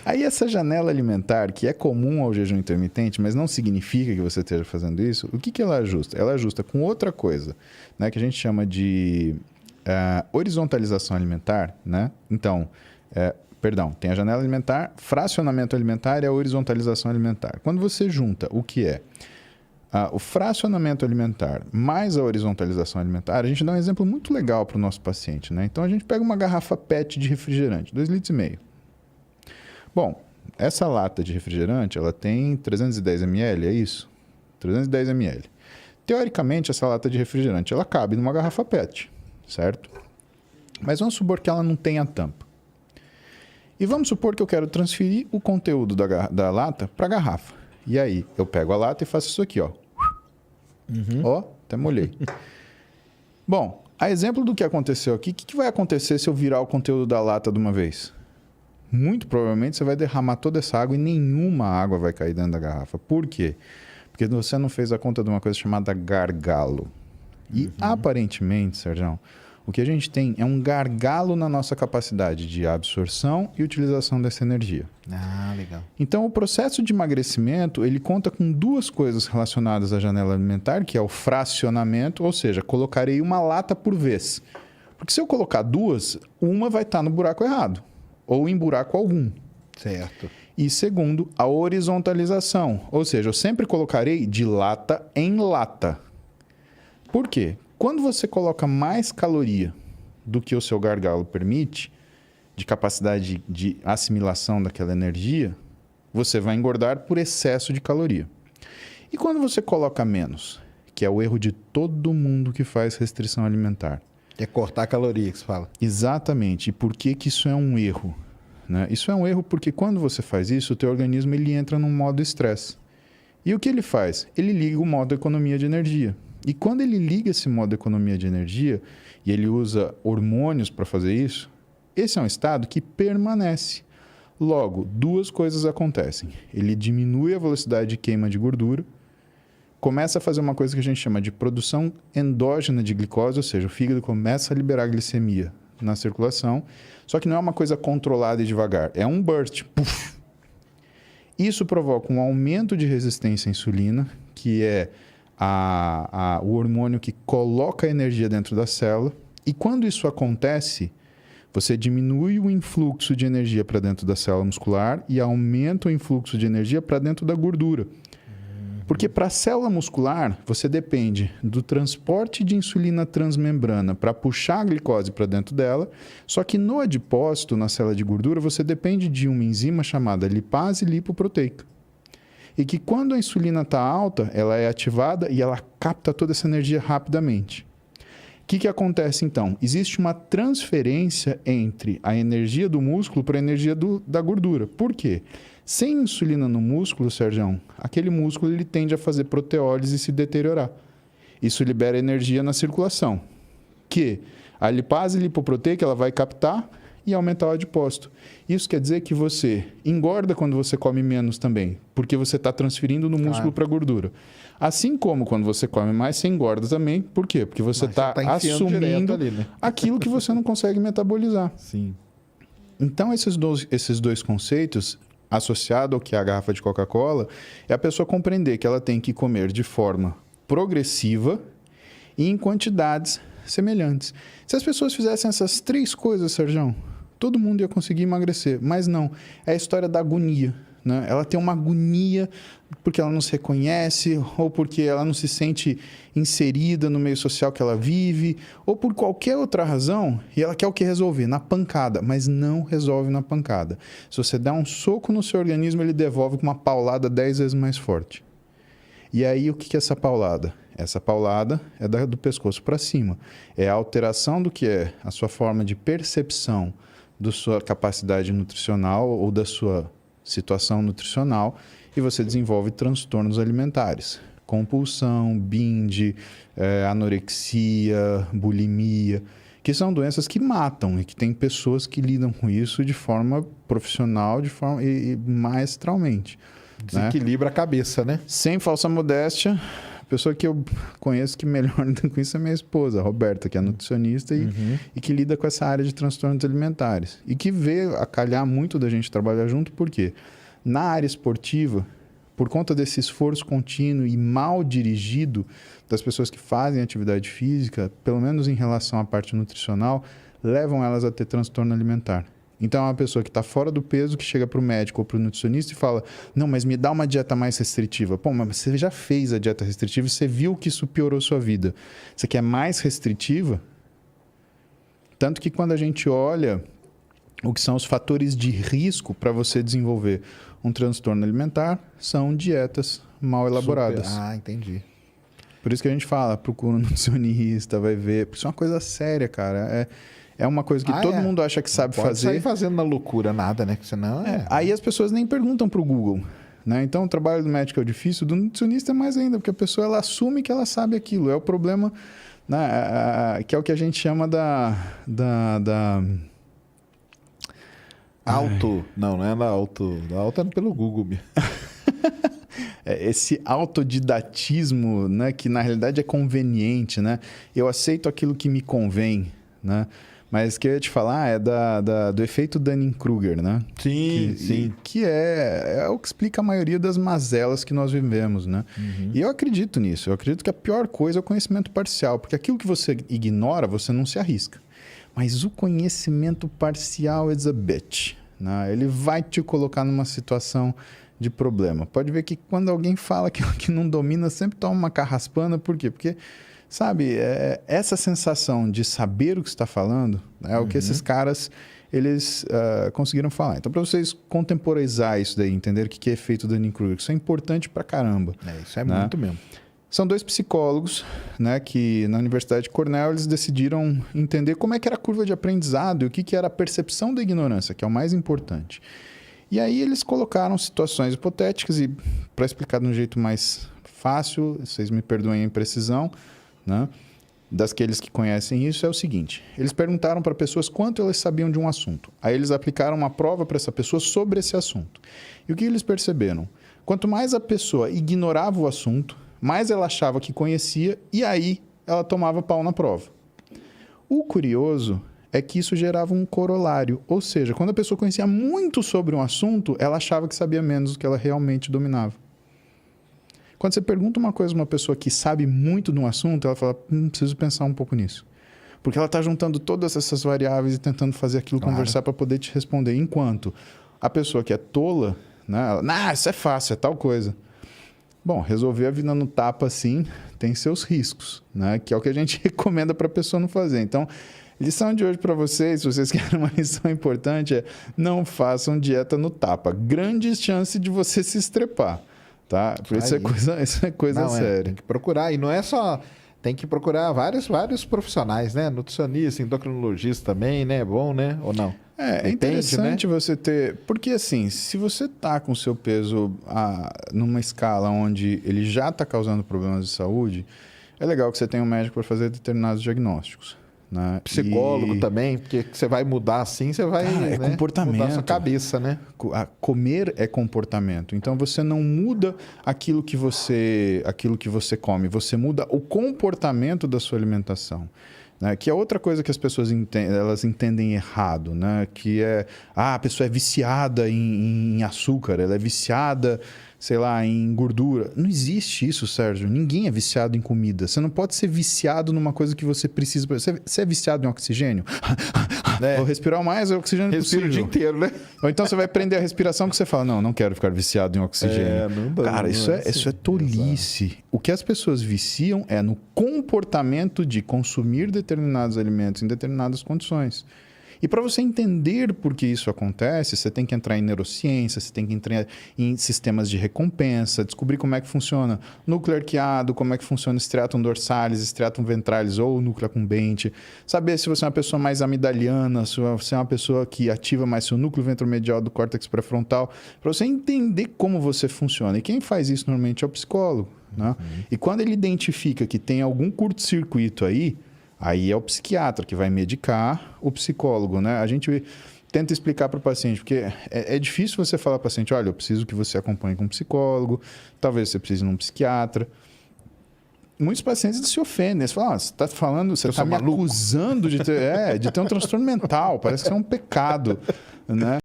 Aí essa janela alimentar, que é comum ao jejum intermitente, mas não significa que você esteja fazendo isso, o que, que ela ajusta? Ela ajusta com outra coisa, né, que a gente chama de horizontalização alimentar, né? Então, perdão, tem a janela alimentar, fracionamento alimentar e a horizontalização alimentar. Quando você junta o que é o fracionamento alimentar mais a horizontalização alimentar, a gente dá um exemplo muito legal para o nosso paciente, né? Então, a gente pega uma garrafa PET de refrigerante, 2,5 litros. Bom, essa lata de refrigerante, ela tem 310 ml, é isso? 310 ml. Teoricamente, essa lata de refrigerante, ela cabe numa garrafa PET, certo? Mas vamos supor que ela não tenha tampa. E vamos supor que eu quero transferir o conteúdo da lata para a garrafa. E aí, eu pego a lata e faço isso aqui, ó. Ó, até molhei. Bom, a exemplo do que aconteceu aqui, o que vai acontecer se eu virar o conteúdo da lata de uma vez? Muito provavelmente você vai derramar toda essa água e nenhuma água vai cair dentro da garrafa. Por quê? Porque você não fez a conta de uma coisa chamada gargalo. E aparentemente, Sérgio, o que a gente tem é um gargalo na nossa capacidade de absorção e utilização dessa energia. Ah, legal. Então, o processo de emagrecimento, ele conta com duas coisas relacionadas à janela alimentar, que é o fracionamento, ou seja, colocarei uma lata por vez. Porque se eu colocar duas, uma vai estar no buraco errado, ou em buraco algum. Certo. E segundo, a horizontalização, ou seja, eu sempre colocarei de lata em lata. Por quê? Quando você coloca mais caloria do que o seu gargalo permite, de capacidade de assimilação daquela energia, você vai engordar por excesso de caloria. E quando você coloca menos, que é o erro de todo mundo que faz restrição alimentar. É cortar a caloria que você fala. Exatamente. E por que que isso é um erro? Né? Isso é um erro porque quando você faz isso, o teu organismo ele entra num modo estresse. E o que ele faz? Ele liga o modo economia de energia. E quando ele liga esse modo economia de energia e ele usa hormônios para fazer isso, esse é um estado que permanece. Logo, duas coisas acontecem. Ele diminui a velocidade de queima de gordura, começa a fazer uma coisa que a gente chama de produção endógena de glicose, ou seja, o fígado começa a liberar glicemia na circulação, só que não é uma coisa controlada e devagar, é um burst. Puff. Isso provoca um aumento de resistência à insulina, que é o hormônio que coloca a energia dentro da célula, e quando isso acontece, você diminui o influxo de energia para dentro da célula muscular e aumenta o influxo de energia para dentro da gordura. Porque para a célula muscular, você depende do transporte de insulina transmembrana para puxar a glicose para dentro dela, só que no adipócito, na célula de gordura, você depende de uma enzima chamada lipase lipoproteica. E que quando a insulina está alta, ela é ativada e ela capta toda essa energia rapidamente. O que acontece então? Existe uma transferência entre a energia do músculo para a energia da gordura. Por quê? Sem insulina no músculo, Sérgio, aquele músculo ele tende a fazer proteólise e se deteriorar. Isso libera energia na circulação, que a lipase lipoproteica ela vai captar e aumentar o adipócito. Isso quer dizer que você engorda quando você come menos também, porque você está transferindo no músculo para a gordura. Assim como quando você come mais, você engorda também. Por quê? Porque você está assumindo ali, né? Aquilo que você não consegue metabolizar. Sim. Então, esses dois conceitos, associado ao que é a garrafa de Coca-Cola, é a pessoa compreender que ela tem que comer de forma progressiva e em quantidades semelhantes. Se as pessoas fizessem essas três coisas, Sérgio, todo mundo ia conseguir emagrecer. Mas não, é a história da agonia. Né? Ela tem uma agonia porque ela não se reconhece, ou porque ela não se sente inserida no meio social que ela vive, ou por qualquer outra razão, e ela quer o que resolver? Na pancada, mas não resolve na pancada. Se você dá um soco no seu organismo, ele devolve com uma paulada 10 vezes mais forte. E aí, o que é essa paulada? Essa paulada é do pescoço para cima. É a alteração do que é a sua forma de percepção da sua capacidade nutricional ou da sua situação nutricional e você desenvolve transtornos alimentares. Compulsão, binge, anorexia, bulimia, que são doenças que matam e que tem pessoas que lidam com isso de forma profissional e maestralmente. Desequilibra a cabeça, né? Sem falsa modéstia, pessoa que eu conheço que melhor lida com isso é minha esposa, a Roberta, que é nutricionista e que lida com essa área de transtornos alimentares. E que vê a calhar muito da gente trabalhar junto, porque na área esportiva, por conta desse esforço contínuo e mal dirigido das pessoas que fazem atividade física, pelo menos em relação à parte nutricional, levam elas a ter transtorno alimentar. Então, é uma pessoa que está fora do peso, que chega para o médico ou para o nutricionista e fala, não, mas me dá uma dieta mais restritiva. Pô, mas você já fez a dieta restritiva e você viu que isso piorou sua vida. Você quer mais restritiva? Tanto que quando a gente olha o que são os fatores de risco para você desenvolver um transtorno alimentar, são dietas mal elaboradas. Ah, entendi. Por isso que a gente fala, procura um nutricionista, vai ver. Porque isso é uma coisa séria, cara. É uma coisa que todo mundo acha que sabe pode fazer. Sair fazendo na loucura nada, né? Que senão Aí as pessoas nem perguntam para o Google. Né? Então, o trabalho do médico é difícil, do nutricionista é mais ainda, porque a pessoa ela assume que ela sabe aquilo. É o problema, né? Que é o que a gente chama Não é da auto. Da auto é pelo Google mesmo. Esse autodidatismo, né? Que na realidade é conveniente, né? Eu aceito aquilo que me convém, né? Mas o que eu ia te falar é do efeito Dunning-Kruger, né? Sim. Que é o que explica a maioria das mazelas que nós vivemos, né? E eu acredito nisso. Eu acredito que a pior coisa é o conhecimento parcial. Porque aquilo que você ignora, você não se arrisca. Mas o conhecimento parcial is a bitch, né? Ele vai te colocar numa situação de problema. Pode ver que quando alguém fala que não domina, sempre toma uma carraspana. Por quê? Porque... Sabe, essa sensação de saber o que está falando é o que esses caras eles conseguiram falar. Então, para vocês contemporizar isso daí, entender o que é efeito Dunning-Kruger, isso é importante pra caramba. Isso é muito mesmo. São 2 psicólogos, né, que na Universidade de Cornell eles decidiram entender como é que era a curva de aprendizado e o que era a percepção da ignorância, que é o mais importante. E aí eles colocaram situações hipotéticas e, para explicar de um jeito mais fácil, vocês me perdoem a imprecisão, né? Daqueles que conhecem isso, é o seguinte. Eles perguntaram para pessoas quanto elas sabiam de um assunto. Aí eles aplicaram uma prova para essa pessoa sobre esse assunto. E o que eles perceberam? Quanto mais a pessoa ignorava o assunto, mais ela achava que conhecia e aí ela tomava pau na prova. O curioso é que isso gerava um corolário. Ou seja, quando a pessoa conhecia muito sobre um assunto, ela achava que sabia menos do que ela realmente dominava. Quando você pergunta uma coisa a uma pessoa que sabe muito de um assunto, ela fala, preciso pensar um pouco nisso. Porque ela está juntando todas essas variáveis e tentando fazer aquilo conversar para poder te responder. Enquanto a pessoa que é tola, né, ela, isso é fácil, é tal coisa. Bom, resolver a vida no tapa assim tem seus riscos, né? Que é o que a gente recomenda para a pessoa não fazer. Então, lição de hoje para vocês, se vocês querem uma lição importante, é não façam dieta no tapa. Grande chance de você se estrepar. Tá? Por isso é coisa séria. Tem que procurar. E não é só... Tem que procurar vários profissionais, né? Nutricionista, endocrinologista também, né? É bom, né? Ou não? É interessante, né? Você ter... Porque assim, se você está com o seu peso numa escala onde ele já está causando problemas de saúde, é legal que você tenha um médico para fazer determinados diagnósticos. Né? Psicólogo também, porque você vai mudar assim, você vai comportamento. Mudar a sua cabeça, né? Comer é comportamento. Então, você não muda aquilo que você come, você muda o comportamento da sua alimentação. Né? Que é outra coisa que as pessoas elas entendem errado, né? Que é, a pessoa é viciada em açúcar, ela é viciada, sei lá, em gordura. Não existe isso, Sérgio. Ninguém é viciado em comida. Você não pode ser viciado numa coisa que você precisa. Você é viciado em oxigênio? Vou respirar mais oxigênio possível. Respira o dia inteiro, né? Ou então você vai prender a respiração que você fala, não quero ficar viciado em oxigênio. Não dá, cara, isso é tolice. Exato. O que as pessoas viciam é no comportamento de consumir determinados alimentos em determinadas condições. E para você entender por que isso acontece, você tem que entrar em neurociência, você tem que entrar em sistemas de recompensa, descobrir como é que funciona núcleo arqueado, como é que funciona striatum dorsalis, striatum ventralis ou núcleo acumbente, saber se você é uma pessoa mais amigdaliana, se você é uma pessoa que ativa mais seu núcleo ventromedial do córtex pré-frontal, para você entender como você funciona. E quem faz isso normalmente é o psicólogo. Né? E quando ele identifica que tem algum curto-circuito aí é o psiquiatra que vai medicar o psicólogo, né? A gente tenta explicar para o paciente, porque é difícil você falar para o paciente, olha, eu preciso que você acompanhe com um psicólogo, talvez você precise de um psiquiatra. muitos pacientes se ofendem. Eles falam, você está falando, você está me maluco. acusando de ter um transtorno mental. Parece que é um pecado, né?